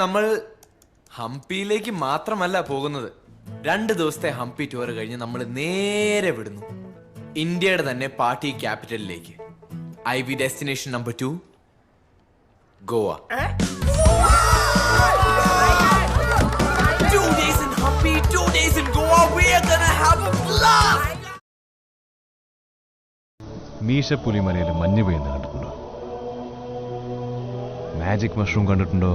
നമ്മൾ ഹംപിയിലേക്ക് മാത്രമല്ല പോകുന്നത്. 2 ദിവസത്തെ ഹംപി ടൂർ കഴിഞ്ഞ് നമ്മൾ നേരെ വിടുന്നു ഇന്ത്യയുടെ തന്നെ പാർട്ടി ക്യാപിറ്റലിലേക്ക്. IV destination number 2 Goa. 2 days in Hampi, 2 days in Goa. We are gonna have a blast. മീശപ്പുലിമലയിൽ മഞ്ഞ് പെയ്യുന്നത് കണ്ടിട്ടുണ്ടോ? മാജിക് മഷ്റൂം കണ്ടിട്ടുണ്ടോ?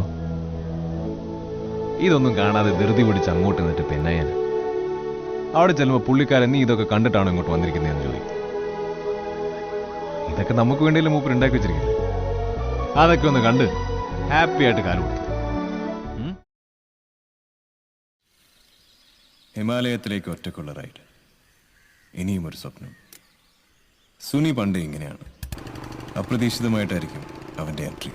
ഇതൊന്നും കാണാതെ ധൃതി പിടിച്ച് അങ്ങോട്ട് നിന്നിട്ട് പെന്നയ്യൻ അവിടെ ചെല്ലുമ്പോൾ പുള്ളിക്കാരൻ നീ ഇതൊക്കെ കണ്ടിട്ടാണോ ഇങ്ങോട്ട് വന്നിരിക്കുന്നതെന്ന് ചോദിക്കും. ഇതൊക്കെ നമുക്ക് വേണ്ടിയല്ലേ മൂപ്പർ ഉണ്ടാക്കി വെച്ചിരിക്കുന്നത്. അതൊക്കെ ഒന്ന് കണ്ട് ഹാപ്പി ആയിട്ട് കാലം കൊടുത്തു. ഹിമാലയത്തിലേക്ക് ഒറ്റക്കുള്ള റൈഡ്, ഇനിയും ഒരു സ്വപ്നം. സുനി പണ്ട് ഇങ്ങനെയാണ്, അപ്രതീക്ഷിതമായിട്ടായിരിക്കും അവന്റെ എൻട്രി.